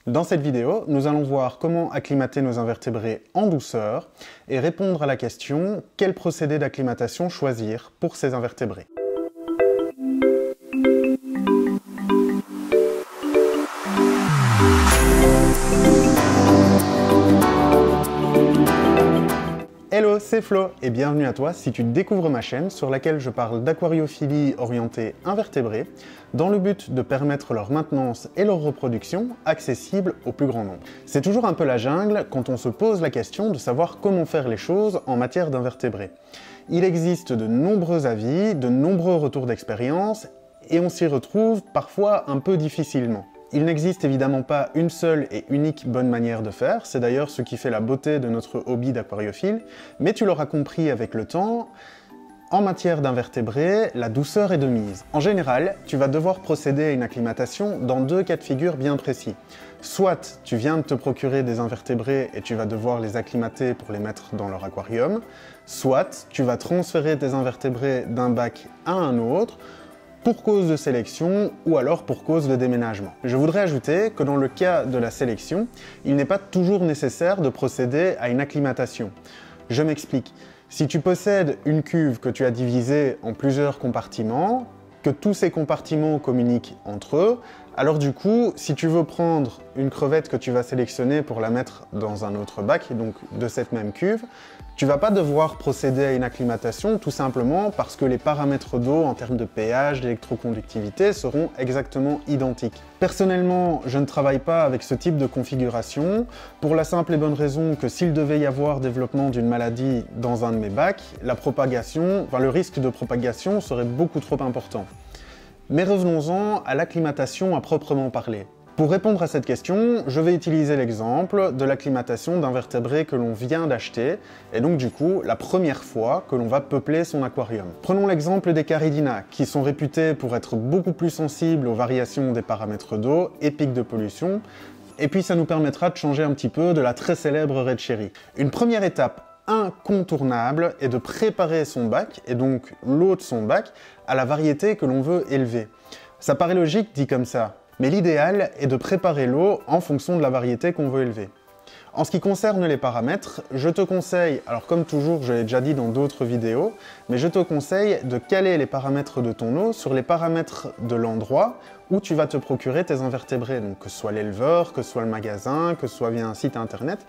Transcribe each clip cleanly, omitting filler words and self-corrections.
Dans cette vidéo, nous allons voir comment acclimater nos invertébrés en douceur et répondre à la question quel procédé d'acclimatation choisir pour ces invertébrés. Hello, c'est Flo et bienvenue à toi si tu découvres ma chaîne sur laquelle je parle d'aquariophilie orientée invertébrés dans le but de permettre leur maintenance et leur reproduction accessibles au plus grand nombre. C'est toujours un peu la jungle quand on se pose la question de savoir comment faire les choses en matière d'invertébrés. Il existe de nombreux avis, de nombreux retours d'expérience et on s'y retrouve parfois un peu difficilement. Il n'existe évidemment pas une seule et unique bonne manière de faire, c'est d'ailleurs ce qui fait la beauté de notre hobby d'aquariophile, mais tu l'auras compris avec le temps, en matière d'invertébrés, la douceur est de mise. En général, tu vas devoir procéder à une acclimatation dans deux cas de figure bien précis. Soit tu viens de te procurer des invertébrés et tu vas devoir les acclimater pour les mettre dans leur aquarium, soit tu vas transférer tes invertébrés d'un bac à un autre, pour cause de sélection ou alors pour cause de déménagement. Je voudrais ajouter que dans le cas de la sélection, il n'est pas toujours nécessaire de procéder à une acclimatation. Je m'explique. Si tu possèdes une cuve que tu as divisée en plusieurs compartiments, que tous ces compartiments communiquent entre eux, alors du coup, si tu veux prendre une crevette que tu vas sélectionner pour la mettre dans un autre bac, donc de cette même cuve, tu vas pas devoir procéder à une acclimatation tout simplement parce que les paramètres d'eau en termes de pH, d'électroconductivité seront exactement identiques. Personnellement, je ne travaille pas avec ce type de configuration pour la simple et bonne raison que s'il devait y avoir développement d'une maladie dans un de mes bacs, le risque de propagation serait beaucoup trop important. Mais revenons-en à l'acclimatation à proprement parler. Pour répondre à cette question, je vais utiliser l'exemple de l'acclimatation d'invertébrés que l'on vient d'acheter, et donc du coup, la première fois que l'on va peupler son aquarium. Prenons l'exemple des Caridina, qui sont réputés pour être beaucoup plus sensibles aux variations des paramètres d'eau et pics de pollution, et puis ça nous permettra de changer un petit peu de la très célèbre Red Cherry. Une première étape incontournable est de préparer son bac, et donc l'eau de son bac, à la variété que l'on veut élever. Ça paraît logique dit comme ça, mais l'idéal est de préparer l'eau en fonction de la variété qu'on veut élever. En ce qui concerne les paramètres, je te conseille, alors comme toujours je l'ai déjà dit dans d'autres vidéos, mais je te conseille de caler les paramètres de ton eau sur les paramètres de l'endroit où tu vas te procurer tes invertébrés, donc que ce soit l'éleveur, que ce soit le magasin, que ce soit via un site internet,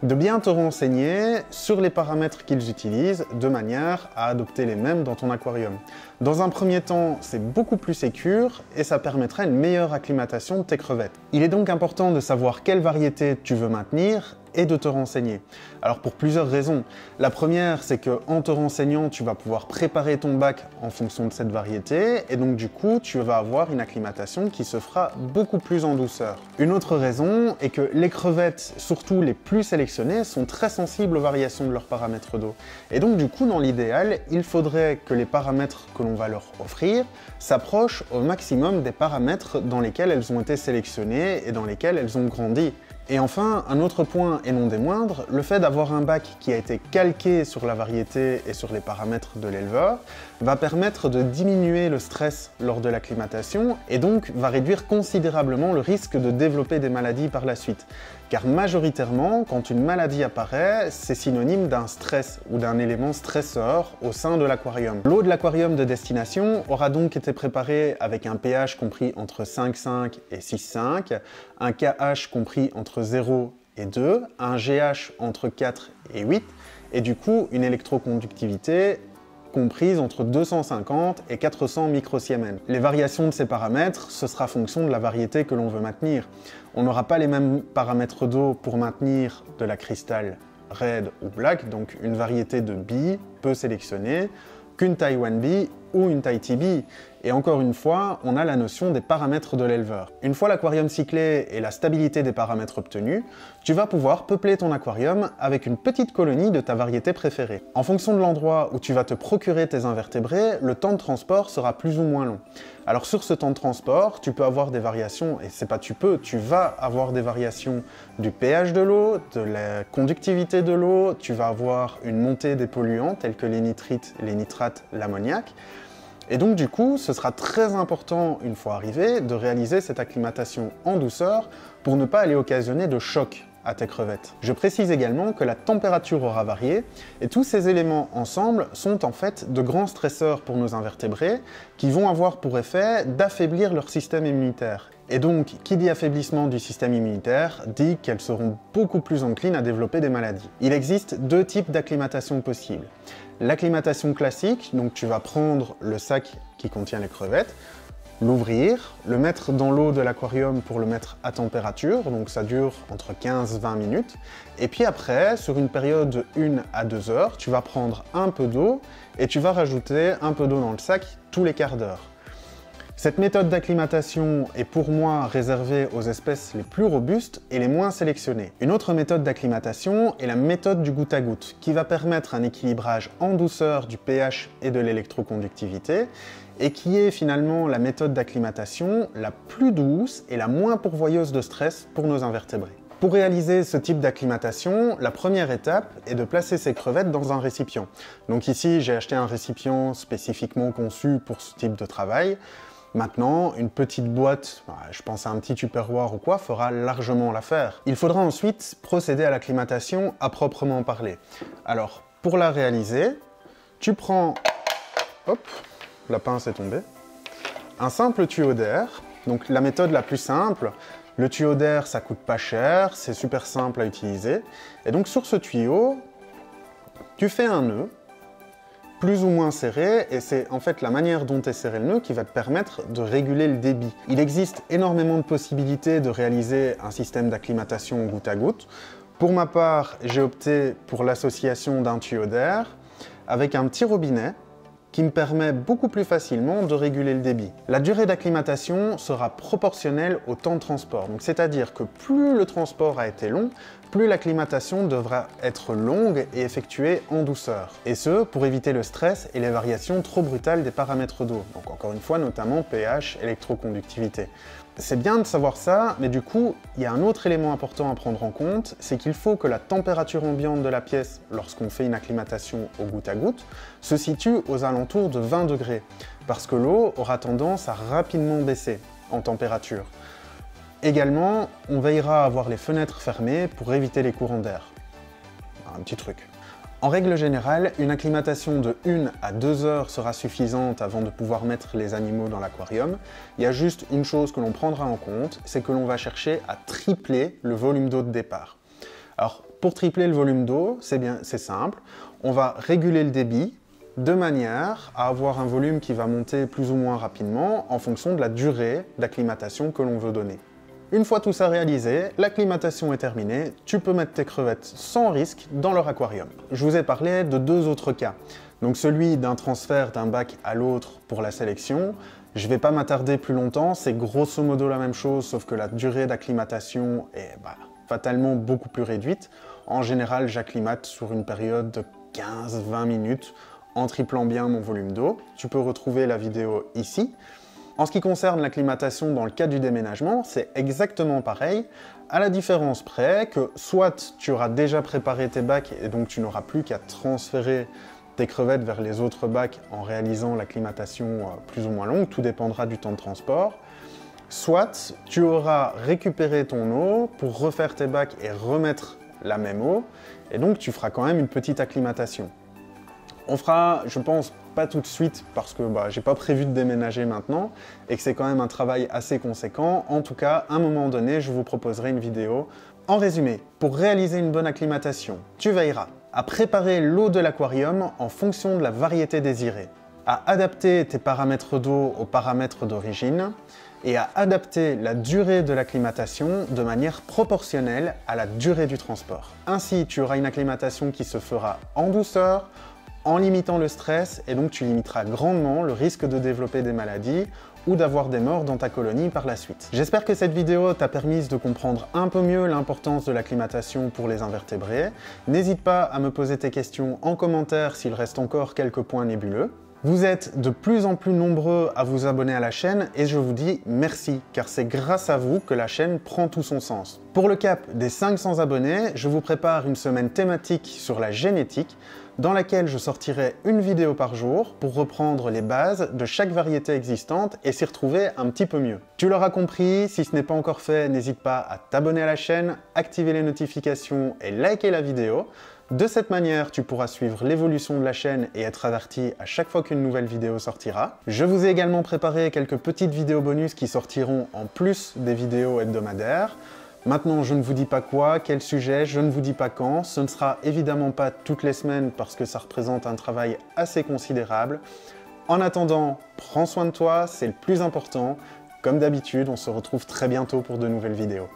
de bien te renseigner sur les paramètres qu'ils utilisent de manière à adopter les mêmes dans ton aquarium. Dans un premier temps, c'est beaucoup plus sécure et ça permettra une meilleure acclimatation de tes crevettes. Il est donc important de savoir quelle variété tu veux maintenir et de te renseigner. Alors pour plusieurs raisons. La première, c'est que en te renseignant, tu vas pouvoir préparer ton bac en fonction de cette variété et donc du coup, tu vas avoir une acclimatation qui se fera beaucoup plus en douceur. Une autre raison est que les crevettes, surtout les plus sélectionnées, sont très sensibles aux variations de leurs paramètres d'eau. Et donc du coup, dans l'idéal, il faudrait que les paramètres que l'on va leur offrir s'approchent au maximum des paramètres dans lesquels elles ont été sélectionnées et dans lesquels elles ont grandi. Et enfin, un autre point et non des moindres, le fait d'avoir un bac qui a été calqué sur la variété et sur les paramètres de l'éleveur va permettre de diminuer le stress lors de l'acclimatation et donc va réduire considérablement le risque de développer des maladies par la suite. Car majoritairement, quand une maladie apparaît, c'est synonyme d'un stress ou d'un élément stresseur au sein de l'aquarium. L'eau de l'aquarium de destination aura donc été préparée avec un pH compris entre 5,5 et 6,5, un KH compris entre 0 et 2, un GH entre 4 et 8, et du coup une électroconductivité comprise entre 250 et 400 microsiemens. Les variations de ces paramètres, ce sera fonction de la variété que l'on veut maintenir. On n'aura pas les mêmes paramètres d'eau pour maintenir de la cristal red ou black, donc une variété de B peu sélectionnée, qu'une Taiwan B ou une Tahiti B. Et encore une fois, on a la notion des paramètres de l'éleveur. Une fois l'aquarium cyclé et la stabilité des paramètres obtenus, tu vas pouvoir peupler ton aquarium avec une petite colonie de ta variété préférée. En fonction de l'endroit où tu vas te procurer tes invertébrés, le temps de transport sera plus ou moins long. Alors sur ce temps de transport, tu peux avoir des variations, et c'est pas tu vas avoir des variations du pH de l'eau, de la conductivité de l'eau, tu vas avoir une montée des polluants tels que les nitrites, les nitrates, l'ammoniac. Et donc du coup, ce sera très important, une fois arrivé, de réaliser cette acclimatation en douceur pour ne pas aller occasionner de choc à tes crevettes. Je précise également que la température aura varié, et tous ces éléments ensemble sont en fait de grands stresseurs pour nos invertébrés, qui vont avoir pour effet d'affaiblir leur système immunitaire. Et donc, qui dit affaiblissement du système immunitaire, dit qu'elles seront beaucoup plus enclines à développer des maladies. Il existe deux types d'acclimatation possibles. L'acclimatation classique, donc tu vas prendre le sac qui contient les crevettes, l'ouvrir, le mettre dans l'eau de l'aquarium pour le mettre à température, donc ça dure entre 15 et 20 minutes. Et puis après, sur une période de 1 à 2 heures, tu vas prendre un peu d'eau et tu vas rajouter un peu d'eau dans le sac tous les quarts d'heure. Cette méthode d'acclimatation est pour moi réservée aux espèces les plus robustes et les moins sélectionnées. Une autre méthode d'acclimatation est la méthode du goutte à goutte, qui va permettre un équilibrage en douceur du pH et de l'électroconductivité, et qui est finalement la méthode d'acclimatation la plus douce et la moins pourvoyeuse de stress pour nos invertébrés. Pour réaliser ce type d'acclimatation, la première étape est de placer ces crevettes dans un récipient. Donc ici, j'ai acheté un récipient spécifiquement conçu pour ce type de travail. Maintenant, une petite boîte, je pense à un petit tupperware ou quoi, fera largement l'affaire. Il faudra ensuite procéder à l'acclimatation à proprement parler. Alors, pour la réaliser, tu prends, hop, la pince est tombée, un simple tuyau d'air. Donc la méthode la plus simple, le tuyau d'air, ça coûte pas cher, c'est super simple à utiliser. Et donc sur ce tuyau, tu fais un nœud, plus ou moins serré, et c'est en fait la manière dont est serré le nœud qui va te permettre de réguler le débit. Il existe énormément de possibilités de réaliser un système d'acclimatation goutte à goutte. Pour ma part, j'ai opté pour l'association d'un tuyau d'air avec un petit robinet qui me permet beaucoup plus facilement de réguler le débit. La durée d'acclimatation sera proportionnelle au temps de transport, donc c'est-à-dire que plus le transport a été long, plus l'acclimatation devra être longue et effectuée en douceur. Et ce, pour éviter le stress et les variations trop brutales des paramètres d'eau, donc encore une fois notamment pH, électroconductivité. C'est bien de savoir ça, mais du coup, il y a un autre élément important à prendre en compte, c'est qu'il faut que la température ambiante de la pièce, lorsqu'on fait une acclimatation au goutte à goutte, se situe aux alentours de 20 degrés, parce que l'eau aura tendance à rapidement baisser en température. Également, on veillera à avoir les fenêtres fermées pour éviter les courants d'air. Un petit truc. En règle générale, une acclimatation de 1 à 2 heures sera suffisante avant de pouvoir mettre les animaux dans l'aquarium. Il y a juste une chose que l'on prendra en compte, c'est que l'on va chercher à tripler le volume d'eau de départ. Alors, pour tripler le volume d'eau, c'est simple, on va réguler le débit de manière à avoir un volume qui va monter plus ou moins rapidement en fonction de la durée d'acclimatation que l'on veut donner. Une fois tout ça réalisé, l'acclimatation est terminée, tu peux mettre tes crevettes sans risque dans leur aquarium. Je vous ai parlé de deux autres cas. Donc celui d'un transfert d'un bac à l'autre pour la sélection. Je ne vais pas m'attarder plus longtemps, c'est grosso modo la même chose, sauf que la durée d'acclimatation est fatalement beaucoup plus réduite. En général, j'acclimate sur une période de 15-20 minutes en triplant bien mon volume d'eau. Tu peux retrouver la vidéo ici. En ce qui concerne l'acclimatation dans le cas du déménagement, c'est exactement pareil, à la différence près que soit tu auras déjà préparé tes bacs et donc tu n'auras plus qu'à transférer tes crevettes vers les autres bacs en réalisant l'acclimatation plus ou moins longue, tout dépendra du temps de transport, soit tu auras récupéré ton eau pour refaire tes bacs et remettre la même eau, et donc tu feras quand même une petite acclimatation. On fera, je pense, pas tout de suite parce que j'ai pas prévu de déménager maintenant et que c'est quand même un travail assez conséquent. En tout cas, à un moment donné, je vous proposerai une vidéo. En résumé, pour réaliser une bonne acclimatation, tu veilleras à préparer l'eau de l'aquarium en fonction de la variété désirée, à adapter tes paramètres d'eau aux paramètres d'origine et à adapter la durée de l'acclimatation de manière proportionnelle à la durée du transport. Ainsi, tu auras une acclimatation qui se fera en douceur, en limitant le stress, et donc tu limiteras grandement le risque de développer des maladies ou d'avoir des morts dans ta colonie par la suite. J'espère que cette vidéo t'a permis de comprendre un peu mieux l'importance de l'acclimatation pour les invertébrés. N'hésite pas à me poser tes questions en commentaire s'il reste encore quelques points nébuleux. Vous êtes de plus en plus nombreux à vous abonner à la chaîne et je vous dis merci, car c'est grâce à vous que la chaîne prend tout son sens. Pour le cap des 500 abonnés, je vous prépare une semaine thématique sur la génétique, dans laquelle je sortirai une vidéo par jour pour reprendre les bases de chaque variété existante et s'y retrouver un petit peu mieux. Tu l'auras compris, si ce n'est pas encore fait, n'hésite pas à t'abonner à la chaîne, activer les notifications et liker la vidéo. De cette manière, tu pourras suivre l'évolution de la chaîne et être averti à chaque fois qu'une nouvelle vidéo sortira. Je vous ai également préparé quelques petites vidéos bonus qui sortiront en plus des vidéos hebdomadaires. Maintenant, je ne vous dis pas quoi, quel sujet, je ne vous dis pas quand. Ce ne sera évidemment pas toutes les semaines parce que ça représente un travail assez considérable. En attendant, prends soin de toi, c'est le plus important. Comme d'habitude, on se retrouve très bientôt pour de nouvelles vidéos.